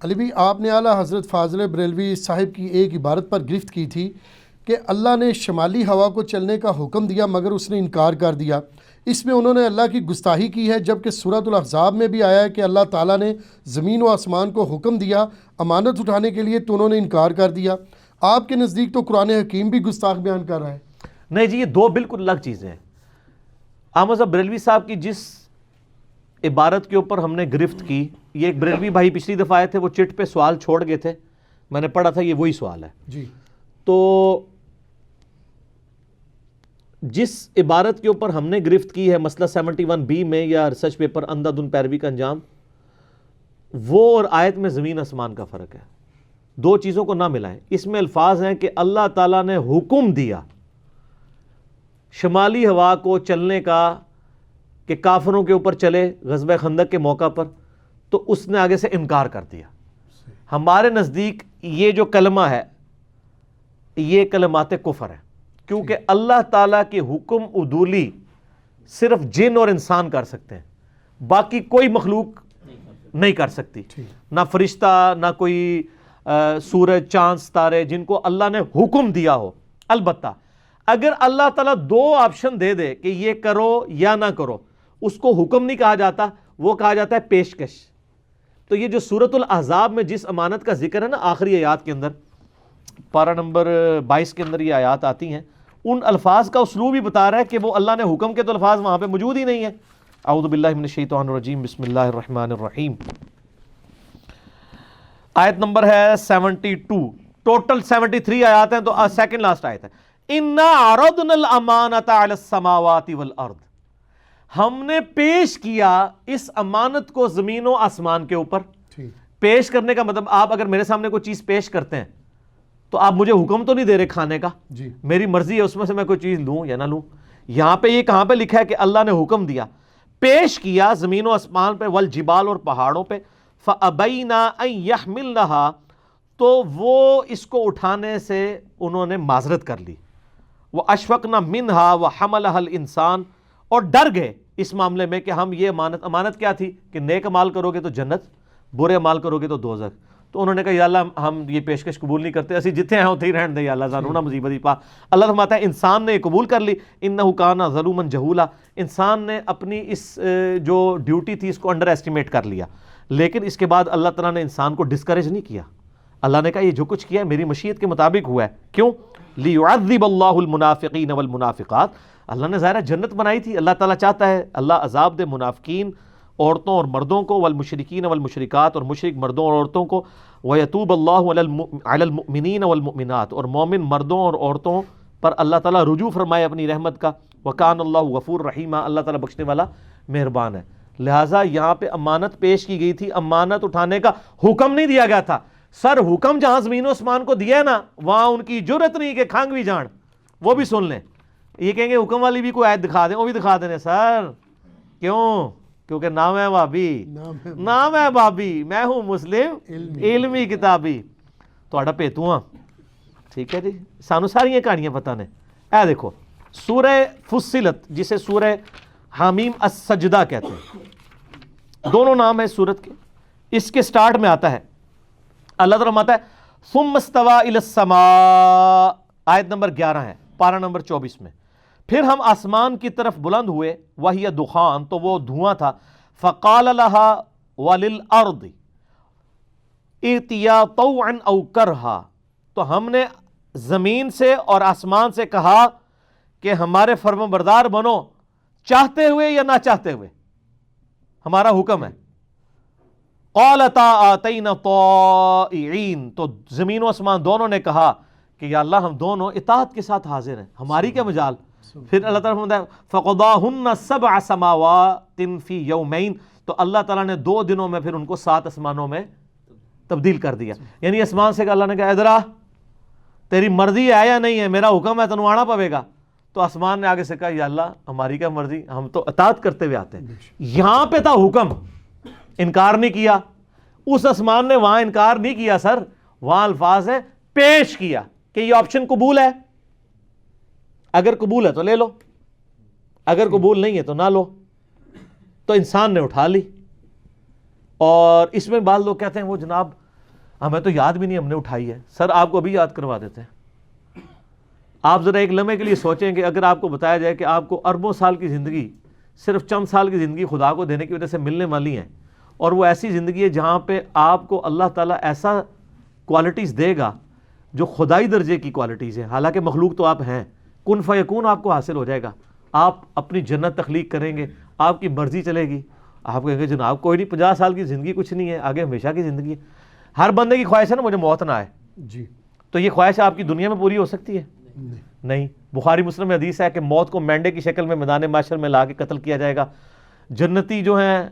علی بھی آپ نے اعلیٰ حضرت فاضل بریلوی صاحب کی ایک عبارت پر گرفت کی تھی کہ اللہ نے شمالی ہوا کو چلنے کا حکم دیا مگر اس نے انکار کر دیا. اس میں انہوں نے اللہ کی گستاخی کی ہے، جبکہ سورۃ الاحزاب میں بھی آیا ہے کہ اللہ تعالیٰ نے زمین و آسمان کو حکم دیا امانت اٹھانے کے لیے تو انہوں نے انکار کر دیا. آپ کے نزدیک تو قرآن حکیم بھی گستاخ بیان کر رہا ہے. نہیں جی، یہ دو بالکل الگ چیزیں ہیں. احمد صاحب بریلوی صاحب کی جس عبارت کے اوپر ہم نے گرفت کی، یہ ایک بریلوی بھائی پچھلی دفعہ آئے تھے، وہ چٹ پہ سوال چھوڑ گئے تھے، میں نے پڑھا تھا، یہ وہی سوال ہے جی. تو جس عبارت کے اوپر ہم نے گرفت کی ہے مسئلہ 71B میں یا ریسرچ پیپر اندھا دھند پیروی کا انجام، وہ اور آیت میں زمین آسمان کا فرق ہے. دو چیزوں کو نہ ملائیں. اس میں الفاظ ہیں کہ اللہ تعالیٰ نے حکم دیا شمالی ہوا کو چلنے کا کہ کافروں کے اوپر چلے غزوہ خندق کے موقع پر، تو اس نے آگے سے انکار کر دیا. ہمارے نزدیک یہ جو کلمہ ہے یہ کلمات کفر ہے، کیونکہ اللہ تعالیٰ کی حکم عدولی صرف جن اور انسان کر سکتے ہیں، باقی کوئی مخلوق نہیں کر سکتی، نہ فرشتہ، نہ کوئی سورج، چاند، ستارے جن کو اللہ نے حکم دیا ہو. البتہ اگر اللہ تعالیٰ دو آپشن دے دے کہ یہ کرو یا نہ کرو، اس کو حکم نہیں کہا جاتا، وہ کہا جاتا ہے پیشکش. تو یہ جو سورۃ الاحزاب میں جس امانت کا ذکر ہے نا آخری آیات کے اندر، پارہ نمبر 22 کے اندر یہ آیات آتی ہیں، ان الفاظ کا اسلوب ہی بتا رہا ہے کہ وہ اللہ نے حکم کے تو الفاظ وہاں پہ موجود ہی نہیں ہیں. اعوذ باللہ من الشیطان الرجیم، بسم اللہ الرحمن الرحیم. آیت نمبر ہے 72، ٹوٹل 73 آیات ہیں، تو سیکنڈ لاسٹ آیت ہے. اِنَّا عَرَضْنَا الْأَمَانَةَ عَلَى السَّمَاوَاتِ وَالْأَرْضِ، ہم نے پیش کیا اس امانت کو زمین و آسمان کے اوپر. پیش کرنے کا مطلب آپ اگر میرے سامنے کوئی چیز پیش کرتے ہیں تو آپ مجھے حکم تو نہیں دے رہے کھانے کا، میری مرضی ہے اس میں سے میں کوئی چیز لوں یا نہ لوں. یہاں پہ یہ کہاں پہ لکھا ہے کہ اللہ نے حکم دیا، پیش کیا زمین و آسمان پہ، والجبال اور پہاڑوں پہ، فَأَبَيْنَا أَن يَحْمِلْنَهَا، تو وہ اس کو اٹھانے سے انہوں نے معذرت کر لی. وَأَشْفَقْنَا مِنْهَا وَحَمَلَهَا الْإِنسَانُ، اور ڈر گئے اس معاملے میں کہ ہم یہ امانت کیا تھی کہ نیک عمال کرو گے تو جنت، برے عمال کرو گے تو دوزخ. تو انہوں نے کہا یا اللہ ہم یہ پیشکش قبول نہیں کرتے، اسی جتنے ہیں اتنے ہی رہن دے یا اللہ، زانو نہ مصیبت ہی پا. اللہ فرماتا ہے انسان نے یہ قبول کر لی، انہ کان ظلوما جہولا، انسان نے اپنی اس جو ڈیوٹی تھی اس کو انڈر ایسٹیمیٹ کر لیا. لیکن اس کے بعد اللہ تعالیٰ نے انسان کو ڈسکریج نہیں کیا. اللہ نے کہا یہ جو کچھ کیا ہے میری مشیت کے مطابق ہوا ہے. کیوں؟ لیعذب اللہ المنافقین والمنافقات، اللہ نے ظاہر جنت بنائی تھی، اللہ تعالیٰ چاہتا ہے اللہ عذاب دے منافقین عورتوں اور مردوں کو، والمشرکین والمشرکات اور مشرک مردوں اور عورتوں کو، وَيَتُوبَ اللَّهُ عَلَى الْمُؤْمِنِينَ وَالْمُؤْمِنَاتِ، اور مومن مردوں اور عورتوں پر اللہ تعالیٰ رجوع فرمائے اپنی رحمت کا. وَكَانَ اللَّهُ غَفُورٌ رَحِيمًا، اللہ تعالیٰ بخشنے والا مہربان ہے. لہٰذا یہاں پہ امانت پیش کی گئی تھی، امانت اٹھانے کا حکم نہیں دیا گیا تھا. سر حکم جہاں زمین و آسمان کو دیا ہے نا، وہاں ان کی جرت نہیں کہ کھانگ بھی جان، وہ بھی سن لیں. یہ کہیں گے حکم والی بھی کوئی آیت دکھا دیں، وہ بھی دکھا دیں سر. کیوں؟ کیونکہ نام ہے بابی، نام ہے بابی، میں ہوں مسلم علمی کتابی، تھوڑا پیتو ہاں. ٹھیک ہے جی، سانو ساری کہانیاں پتہ نے. اے دیکھو سورہ فصلت، جسے سورہ حامیم السجدہ کہتے ہیں، دونوں نام ہیں سورت کے. اس کے سٹارٹ میں آتا ہے اللہ تعالیٰ فرماتا ہے ثم استوى الى السماء، آیت نمبر 11 ہے پارہ نمبر 24 میں. پھر ہم آسمان کی طرف بلند ہوئے، وہی دخان، تو وہ دھواں تھا. فقال لها وللارض ائتیا طوعا او کرہا، تو ہم نے زمین سے اور آسمان سے کہا کہ ہمارے فرمانبردار بنو، چاہتے ہوئے یا نہ چاہتے ہوئے، ہمارا حکم ہے. قالتا آتینا طائعین، تو زمین و آسمان دونوں نے کہا کہ یا اللہ ہم دونوں اطاعت کے ساتھ حاضر ہیں، ہماری کیا مجال. پھر اللہ تعالیٰ فرماتا ہے فقضاہن 7 سماوات فی یومین، تو اللہ تعالیٰ نے 2 دنوں میں پھر ان کو 7 آسمانوں میں تبدیل کر دیا. یعنی آسمان سے اللہ نے کہا ادھر آ، تیری مرضی ہے یا نہیں ہے، میرا حکم ہے تنو آنا پوے گا. تو آسمان نے آگے سے کہا یا اللہ ہماری کیا مرضی، ہم تو اطاعت کرتے ہوئے آتے ہیں. یہاں پہ تھا حکم، انکار نہیں کیا. اس آسمان نے وہاں انکار نہیں کیا سر، وہاں الفاظ ہے پیش کیا کہ یہ آپشن قبول ہے، اگر قبول ہے تو لے لو، اگر قبول نہیں ہے تو نہ لو. تو انسان نے اٹھا لی. اور اس میں بعض لوگ کہتے ہیں وہ جناب ہمیں تو یاد بھی نہیں ہم نے اٹھائی ہے. سر آپ کو ابھی یاد کروا دیتے ہیں. آپ ذرا ایک لمحے کے لیے سوچیں کہ اگر آپ کو بتایا جائے کہ آپ کو اربوں سال کی زندگی صرف چند سال کی زندگی خدا کو دینے کی وجہ سے ملنے والی ہیں, اور وہ ایسی زندگی ہے جہاں پہ آپ کو اللہ تعالیٰ ایسا کوالٹیز دے گا جو خدائی درجے کی کوالٹیز ہیں, حالانکہ مخلوق تو آپ ہیں, کن فیکون آپ کو حاصل ہو جائے گا, آپ اپنی جنت تخلیق کریں گے, آپ کی مرضی چلے گی. آپ کہیں گے جناب کوئی نہیں 50 سال کی زندگی کچھ نہیں ہے, آگے ہمیشہ کی زندگی ہے. ہر بندے کی خواہش ہے نا مجھے موت نہ آئے, جی تو یہ خواہش آپ کی دنیا میں پوری ہو سکتی ہے؟ نہیں. بخاری مسلم میں حدیث ہے کہ موت کو مینڈے کی شکل میں میدان محشر میں لا کے قتل کیا جائے گا. جنتی جو ہیں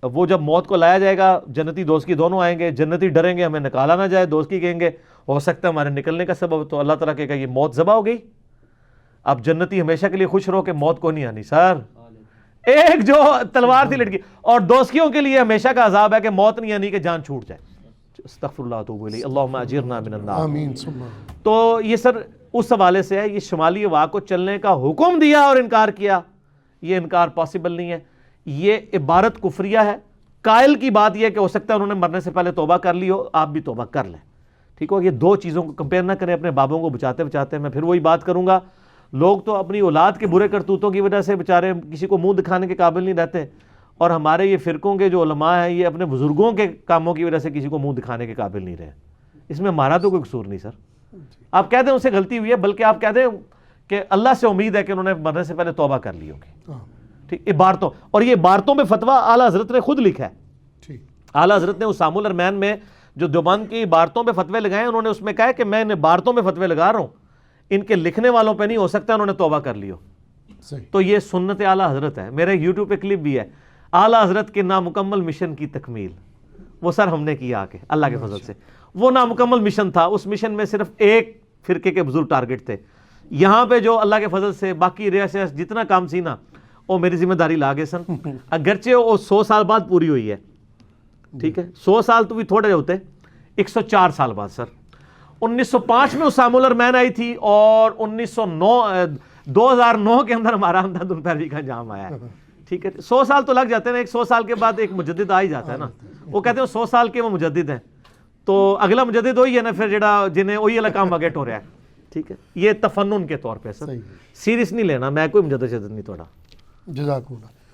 وہ جب موت کو لایا جائے گا, جنتی دوست کی دونوں آئیں گے, جنتی ڈریں گے ہمیں نکالا نہ جائے, دوست کی کہیں گے ہو سکتا ہے ہمارے نکلنے کا سبب, تو اللہ تعالیٰ کہے گا یہ موت ذبح ہو گئی, اب جنتی ہمیشہ کے لیے خوش رہو کہ موت کو نہیں آنی. سر ایک جو تلوار تھی لڑکی, اور دوستیوں کے لیے ہمیشہ کا عذاب ہے کہ موت نہیں آنی کہ جان چھوٹ جائے. استغفر اللہ توب الیہ اللہم اجرنا من النار. آمین. تو یہ سر اس حوالے سے ہے, یہ شمالی ہوا کو چلنے کا حکم دیا اور انکار کیا, یہ انکار پاسبل نہیں ہے, یہ عبارت کفریہ ہے. قائل کی بات یہ ہے کہ ہو سکتا ہے انہوں نے مرنے سے پہلے توبہ کر لی ہو, آپ بھی توبہ کر لیں. ٹھیک ہو, یہ دو چیزوں کو کمپیئر نہ کریں اپنے بابوں کو بچاتے بچاتے. میں پھر وہی بات کروں گا, لوگ تو اپنی اولاد کے برے کرتوتوں کی وجہ سے بیچارے کسی کو منہ دکھانے کے قابل نہیں رہتے, اور ہمارے یہ فرقوں کے جو علماء ہیں یہ اپنے بزرگوں کے کاموں کی وجہ سے کسی کو منہ دکھانے کے قابل نہیں رہے. اس میں ہمارا تو کوئی قصور نہیں سر. آپ کہہ دیں ان سے غلطی ہوئی ہے, بلکہ آپ کہہ دیں کہ اللہ سے امید ہے کہ انہوں نے مرنے سے پہلے توبہ کر لی ہوگی. ٹھیک, عبارتوں, اور یہ عبارتوں میں فتویٰ اعلیٰ حضرت نے خود لکھا ہے. اعلیٰ حضرت نے اسام الارمین میں جو دیوبند کی عبارتوں پہ فتوے لگائے, انہوں نے اس میں کہا کہ میں ان عبارتوں میں فتوے لگا رہا ہوں, ان کے لکھنے والوں پہ نہیں, ہو سکتا انہوں نے توبہ کر لی ہو. تو یہ سنت اعلیٰ حضرت ہے. میرے یوٹیوب پہ کلپ بھی ہے, اعلیٰ حضرت کے نامکمل مشن کی تکمیل. وہ سر ہم نے کیا آ کے اللہ کے فضل سے. وہ نامکمل مشن تھا, اس مشن میں صرف ایک فرقے کے بزرگ ٹارگٹ تھے. یہاں پہ جو اللہ کے فضل سے باقی ریاست جتنا کام سی نا وہ میری ذمہ داری لا گئے سن, اگرچہ وہ 100 سال بعد پوری ہوئی ہے. ٹھیک ہے, 100 سال تو بھی تھوڑے ہوتے, 104 سال بعد سر. 1905 میں اسام الارمین آئی تھی, اور 2009 کے اندر ہمارا امداد الپیروی کا انجام آیا ہے. ٹھیک ہے, 100 سال تو لگ جاتے ہیں, 100 سال کے بعد ایک مجدد آ ہی جاتا ہے نا. وہ کہتے ہیں 100 سال کے وہ مجدد ہیں, تو اگلا مجدد وہی ہے نا پھر جڑا جنہیں وہی والا کام اگیٹ ہو رہا ہے. ٹھیک ہے, یہ تفنن کے طور پہ سر, سیریس نہیں لینا, میں کوئی مجدد نہیں توڑا. جزاک اللہ.